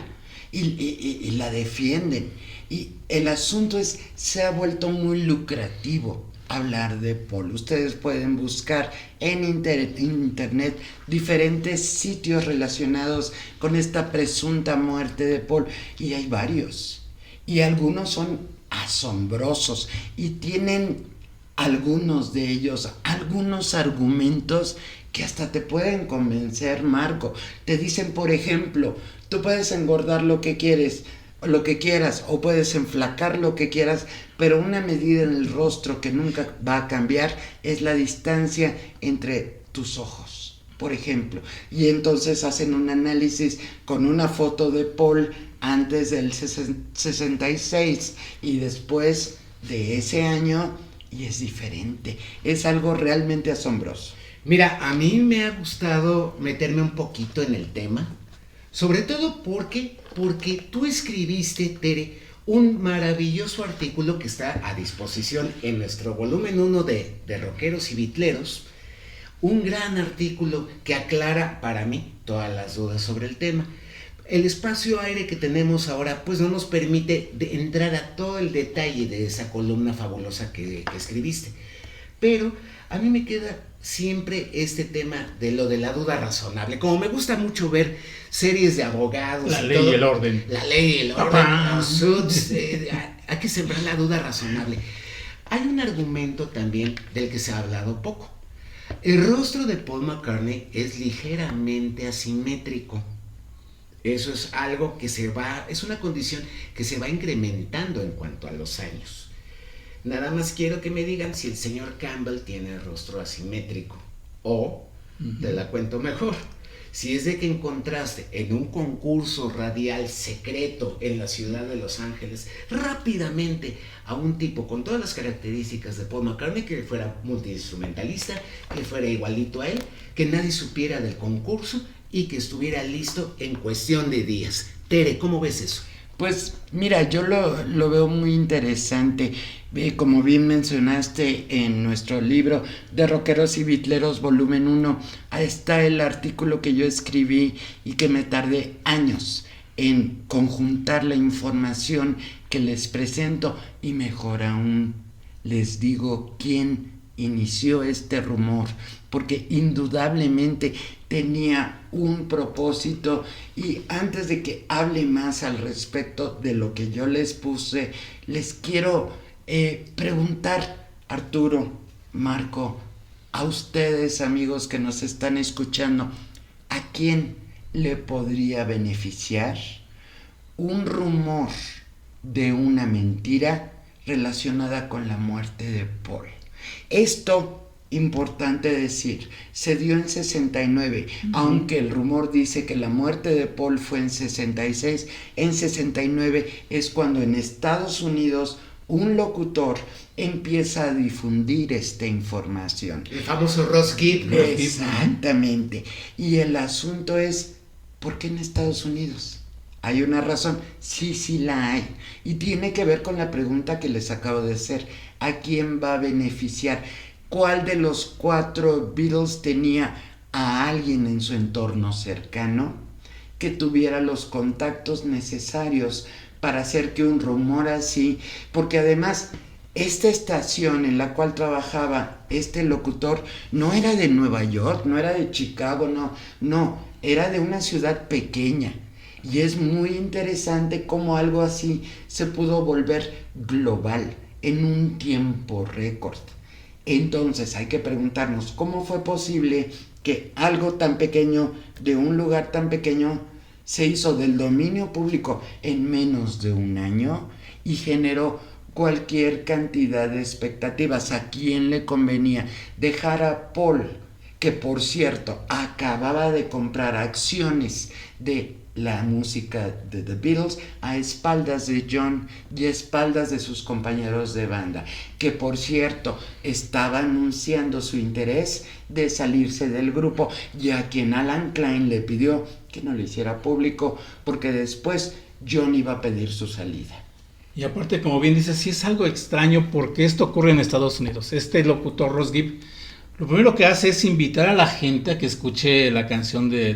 y la defienden. Y el asunto se ha vuelto muy lucrativo hablar de Paul. Ustedes pueden buscar en internet diferentes sitios relacionados con esta presunta muerte de Paul y hay varios. Y algunos son asombrosos y tienen algunos de ellos algunos argumentos que hasta te pueden convencer, Marco. Te dicen, por ejemplo, tú puedes engordar lo que quieras, o puedes enflacar lo que quieras, pero una medida en el rostro que nunca va a cambiar es la distancia entre tus ojos, por ejemplo. Y entonces hacen un análisis con una foto de Paul antes del 66 y después de ese año, y es diferente. Es algo realmente asombroso. Mira, a mí me ha gustado meterme un poquito en el tema, sobre todo porque tú escribiste, Tere, un maravilloso artículo que está a disposición en nuestro volumen 1 de Rockeros y Bitleros, un gran artículo que aclara para mí todas las dudas sobre el tema. El espacio aire que tenemos ahora pues no nos permite entrar a todo el detalle de esa columna fabulosa que escribiste, pero a mí me queda siempre este tema de lo de la duda razonable. Como me gusta mucho ver series de abogados, la ley y el orden. La ley y el orden, los suits, hay que sembrar la duda razonable. Hay un argumento también del que se ha hablado poco. El rostro de Paul McCartney es ligeramente asimétrico. Eso es algo que es una condición que se va incrementando en cuanto a los años. Nada más quiero que me digan si el señor Campbell tiene el rostro asimétrico. O, te la cuento mejor, si es de que encontraste en un concurso radial secreto en la ciudad de Los Ángeles rápidamente a un tipo con todas las características de Paul McCartney, que fuera multiinstrumentalista, que fuera igualito a él, que nadie supiera del concurso y que estuviera listo en cuestión de días. Tere, ¿cómo ves eso? Pues mira, yo lo veo muy interesante. Como bien mencionaste en nuestro libro de Rockeros y Bitleros volumen 1, ahí está el artículo que yo escribí y que me tardé años en conjuntar la información que les presento y mejor aún les digo quién inició este rumor, porque indudablemente tenía un propósito. Y antes de que hable más al respecto de lo que yo les puse, les quiero preguntar, Arturo, Marco, a ustedes, amigos que nos están escuchando, ¿a quién le podría beneficiar un rumor de una mentira relacionada con la muerte de Paul? Esto, importante decir, se dio en 69, aunque el rumor dice que la muerte de Paul fue en 66. En 69 es cuando en Estados Unidos un locutor empieza a difundir esta información. El famoso Ross Gibb. Exactamente. Y el asunto es, ¿por qué en Estados Unidos? ¿Hay una razón? Sí la hay. Y tiene que ver con la pregunta que les acabo de hacer. ¿A quién va a beneficiar? ¿Cuál de los 4 Beatles tenía a alguien en su entorno cercano que tuviera los contactos necesarios para hacer que un rumor así? Porque además, esta estación en la cual trabajaba este locutor no era de Nueva York, no era de Chicago, no, era de una ciudad pequeña. Y es muy interesante cómo algo así se pudo volver global en un tiempo récord. Entonces hay que preguntarnos, ¿cómo fue posible que algo tan pequeño, de un lugar tan pequeño, se hizo del dominio público en menos de un año y generó cualquier cantidad de expectativas? ¿A quién le convenía dejar a Paul, que por cierto acababa de comprar acciones de la música de The Beatles, a espaldas de John y a espaldas de sus compañeros de banda, que por cierto estaba anunciando su interés de salirse del grupo, y a quien Alan Klein le pidió que no lo hiciera público porque después John iba a pedir su salida? Y aparte, como bien dices, sí es algo extraño porque esto ocurre en Estados Unidos. Este locutor Ross Gibb, lo primero que hace es invitar a la gente a que escuche la canción de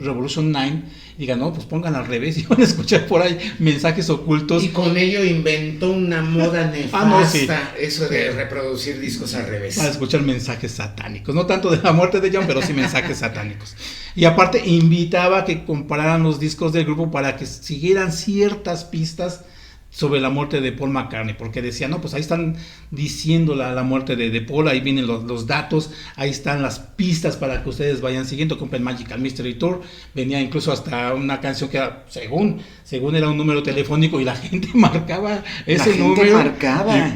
Revolution 9 y diga, no, pues pongan al revés y van a escuchar por ahí mensajes ocultos. Y con ello inventó una moda nefasta, no, sí. Eso de reproducir discos al revés. Para escuchar mensajes satánicos, no tanto de la muerte de John, pero sí mensajes satánicos. Y aparte invitaba a que compararan los discos del grupo para que siguieran ciertas pistas sobre la muerte de Paul McCartney, porque decía, no, pues ahí están diciendo la muerte de Paul, ahí vienen los datos, ahí están las pistas para que ustedes vayan siguiendo. Compren Magical Mystery Tour, venía incluso hasta una canción que era, según era un número telefónico, y la gente marcaba ese número,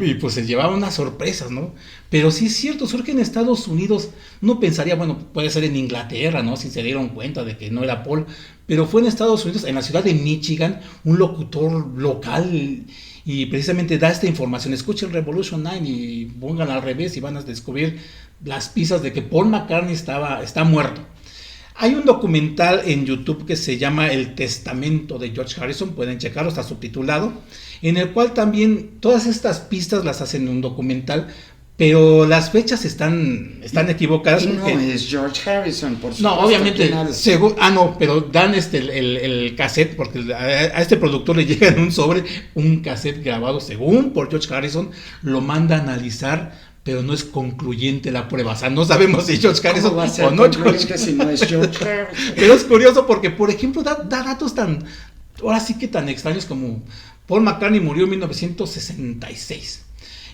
y pues se llevaba unas sorpresas, ¿no? Pero sí es cierto, surge en Estados Unidos. Uno pensaría, bueno, puede ser en Inglaterra, ¿no? Si se dieron cuenta de que no era Paul, pero fue en Estados Unidos, en la ciudad de Michigan, un locutor local, y precisamente da esta información. Escuchen Revolution 9 y pongan al revés y van a descubrir las pistas de que Paul McCartney está muerto. Hay un documental en YouTube que se llama El Testamento de George Harrison, pueden checarlo, está subtitulado, en el cual también todas estas pistas las hacen en un documental, pero las fechas están equivocadas. Y no es George Harrison, por supuesto. No, obviamente, pero dan el cassette, porque a este productor le llega en un sobre un cassette grabado según por George Harrison, lo manda a analizar, pero no es concluyente la prueba. O sea, no sabemos si George Harrison va a ser o no George, si no es George Harrison. Pero es curioso porque, por ejemplo, da datos ahora sí que tan extraños como Paul McCartney murió en 1966.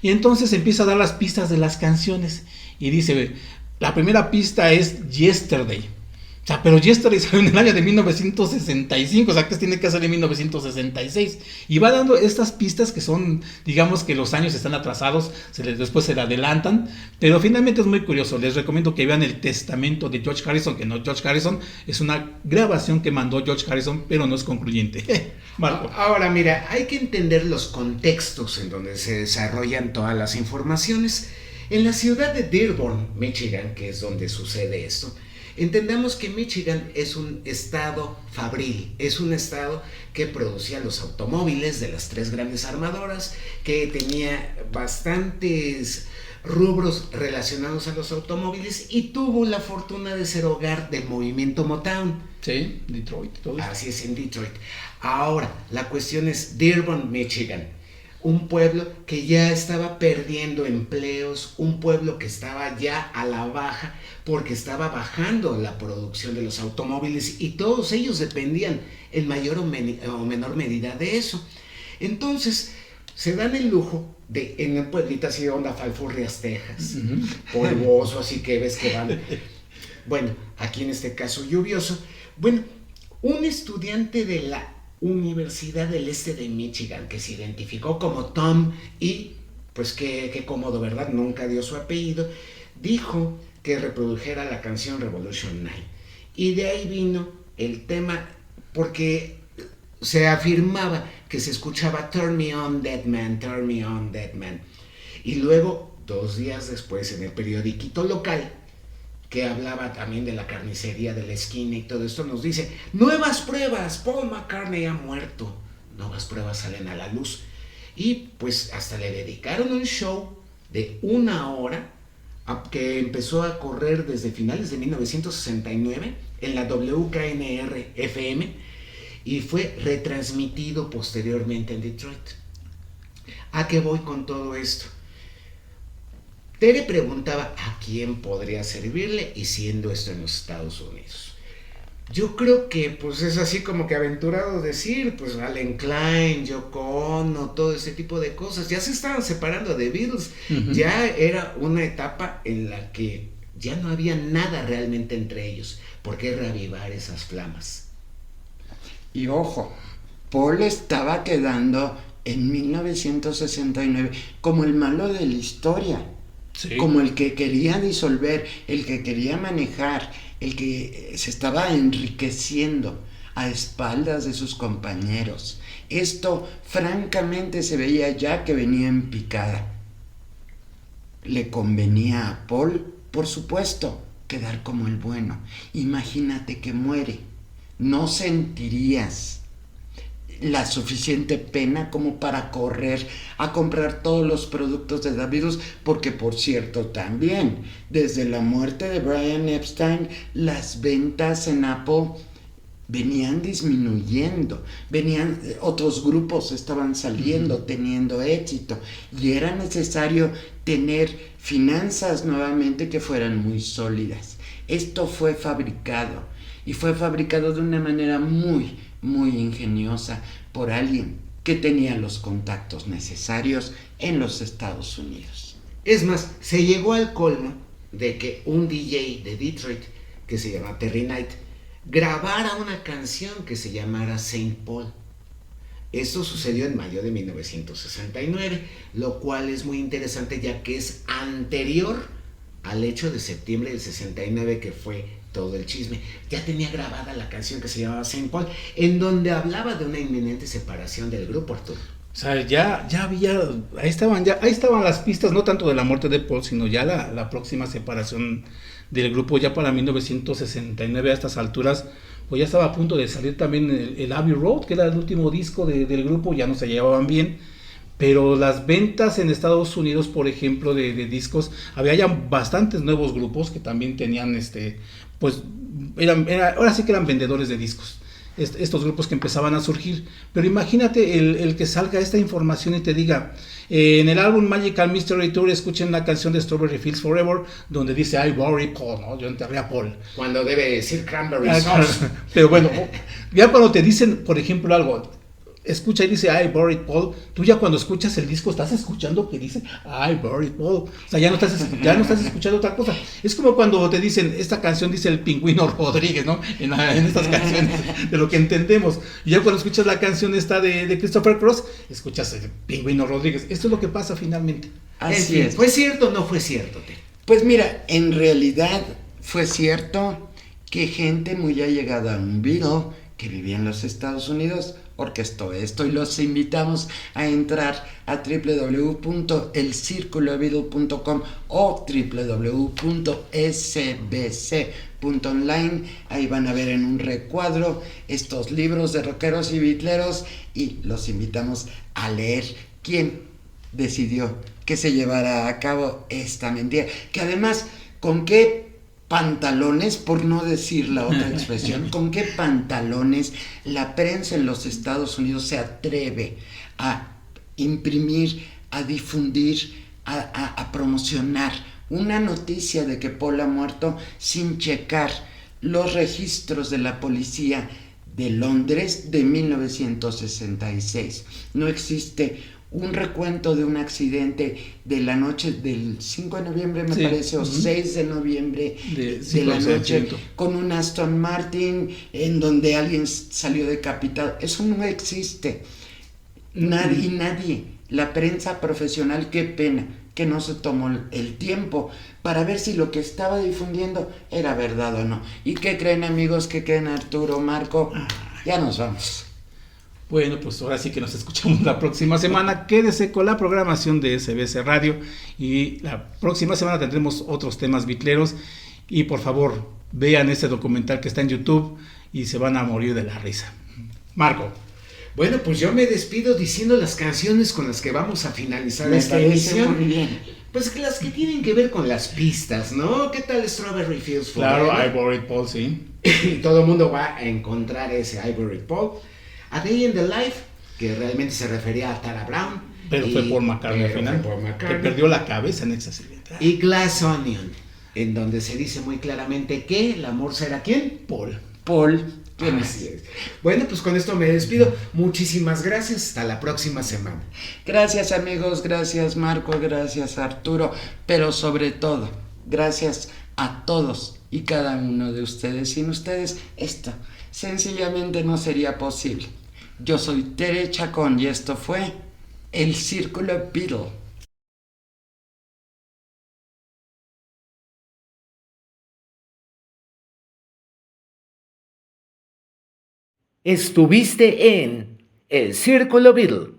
Y entonces empieza a dar las pistas de las canciones y dice, la primera pista es Yesterday. O sea, pero Yesterday salió en el año de 1965, o sea, que tiene que salir en 1966. Y va dando estas pistas que son, digamos que los años están atrasados, después se le adelantan, pero finalmente es muy curioso. Les recomiendo que vean El Testamento de George Harrison, que no George Harrison, es una grabación que mandó George Harrison, pero no es concluyente. Marco. Ahora mira, hay que entender los contextos en donde se desarrollan todas las informaciones. En la ciudad de Dearborn, Michigan, que es donde sucede esto, entendamos que Michigan es un estado fabril, es un estado que producía los automóviles de las 3 grandes armadoras, que tenía bastantes rubros relacionados a los automóviles y tuvo la fortuna de ser hogar del movimiento Motown. Sí, Detroit, todo eso. Así es, en Detroit. Ahora, la cuestión es Dearborn, Michigan. un pueblo que ya estaba perdiendo empleos, un pueblo que estaba ya a la baja porque estaba bajando la producción de los automóviles y todos ellos dependían en mayor o menor medida de eso. Entonces se dan el lujo de, en un pueblito así de onda Falfurrias, Texas, polvoso, así que ves que van, bueno, aquí en este caso lluvioso, bueno, un estudiante de la Universidad del Este de Michigan, que se identificó como Tom y pues qué cómodo, ¿verdad? Nunca dio su apellido, dijo que reprodujera la canción Revolution 9. Y de ahí vino el tema, porque se afirmaba que se escuchaba Turn Me On Dead Man, Turn Me On Dead Man. Y luego, 2 días después, en el periodiquito local, que hablaba también de la carnicería de la esquina y todo esto, nos dice, nuevas pruebas, Paul McCartney ha muerto. Nuevas pruebas salen a la luz. Y pues hasta le dedicaron un show de 1 hora que empezó a correr desde finales de 1969 en la WKNR FM y fue retransmitido posteriormente en Detroit. ¿A qué voy con todo esto? Tere preguntaba a quién podría servirle y siendo esto en los Estados Unidos. Yo creo que pues es así como que aventurado decir, pues Allen Klein, Yoko Ono, todo ese tipo de cosas. Ya se estaban separando de Beatles, ya era una etapa en la que ya no había nada realmente entre ellos. ¿Por qué reavivar esas flamas? Y ojo, Paul estaba quedando en 1969 como el malo de la historia. Sí. Como el que quería disolver, el que quería manejar, el que se estaba enriqueciendo a espaldas de sus compañeros. Esto francamente se veía ya que venía en picada. Le convenía a Paul, por supuesto, quedar como el bueno. Imagínate que muere. No sentirías la suficiente pena como para correr a comprar todos los productos de The Beatles, porque por cierto también desde la muerte de Brian Epstein las ventas en Apple venían disminuyendo, otros grupos estaban saliendo, teniendo éxito y era necesario tener finanzas nuevamente que fueran muy sólidas. Esto fue fabricado y fue fabricado de una manera muy ingeniosa por alguien que tenía los contactos necesarios en los Estados Unidos. Es más, se llegó al colmo de que un DJ de Detroit, que se llama Terry Knight, grabara una canción que se llamara Saint Paul. Esto sucedió en mayo de 1969, lo cual es muy interesante ya que es anterior al hecho de septiembre del 69 que fue todo el chisme. Ya tenía grabada la canción que se llamaba Saint Paul, en donde hablaba de una inminente separación del grupo, Arturo. O sea, ya había, ahí estaban las pistas, no tanto de la muerte de Paul, sino ya la próxima separación del grupo, ya para 1969 a estas alturas, pues ya estaba a punto de salir también el Abbey Road, que era el último disco del grupo, ya no se llevaban bien. Pero las ventas en Estados Unidos, por ejemplo, de discos, había ya bastantes nuevos grupos que también tenían, pues, ahora sí que eran vendedores de discos, estos grupos que empezaban a surgir. Pero imagínate el que salga esta información y te diga, en el álbum Magical Mystery Tour escuchen la canción de Strawberry Fields Forever, donde dice I buried Paul, ¿no? Yo enterré a Paul. Cuando debe decir Cranberry Sauce. Pero bueno, ya cuando te dicen, por ejemplo, algo, escucha y dice I buried Paul, tú ya cuando escuchas el disco estás escuchando que dice I buried Paul, o sea, ya no estás escuchando otra cosa. Es como cuando te dicen, esta canción dice el Pingüino Rodríguez, ¿no? En estas canciones, de lo que entendemos. Y ya cuando escuchas la canción esta de Christopher Cross, escuchas el Pingüino Rodríguez. Esto es lo que pasa finalmente. Así es. ¿Fue cierto o no fue cierto? Pues mira, en realidad fue cierto que gente muy allegada a un Beatle que vivía en los Estados Unidos orquestó esto, y los invitamos a entrar a www.elcirculobeatle.com o www.sbc.online. Ahí van a ver en un recuadro estos libros de rockeros y beatleros y los invitamos a leer quién decidió que se llevara a cabo esta mentira, que además, ¿con qué pantalones, por no decir la otra expresión, con qué pantalones la prensa en los Estados Unidos se atreve a imprimir, a difundir, a promocionar una noticia de que Paul ha muerto sin checar los registros de la policía de Londres de 1966. No existe un recuento de un accidente de la noche del 5 de noviembre, me parece, o 6 de noviembre de la noche, con un Aston Martin en donde alguien salió decapitado. Eso no existe. Nadie, la prensa profesional, qué pena que no se tomó el tiempo para ver si lo que estaba difundiendo era verdad o no. ¿Y qué creen, amigos? ¿Qué creen, Arturo, Marco? Ya nos vamos. Bueno, pues ahora sí que nos escuchamos la próxima semana. Quédese con la programación de SBS Radio y la próxima semana tendremos otros temas bitleros. Y por favor, vean este documental que está en YouTube y se van a morir de la risa. Marco. Bueno, pues yo me despido diciendo las canciones con las que vamos a finalizar esta emisión. Muy bien. Pues las que tienen que ver con las pistas, ¿no? ¿Qué tal Strawberry Fields Forever? Claro, Ivory Paul, sí. Y todo el mundo va a encontrar ese Ivory Paul. A Day in the Life, que realmente se refería a Tara Brown. Pero fue Paul McCartney al final, que perdió la cabeza en ese accidente. Y Glass Onion, en donde se dice muy claramente que el amor será ¿quién? Paul. Así es. Bueno, pues con esto me despido. Muchísimas gracias. Hasta la próxima semana. Gracias, amigos. Gracias, Marco. Gracias, Arturo. Pero sobre todo, gracias a todos y cada uno de ustedes. Sin ustedes, esto sencillamente no sería posible. Yo soy Tere Chacón y esto fue El Círculo Beatle. Estuviste en El Círculo Beatle.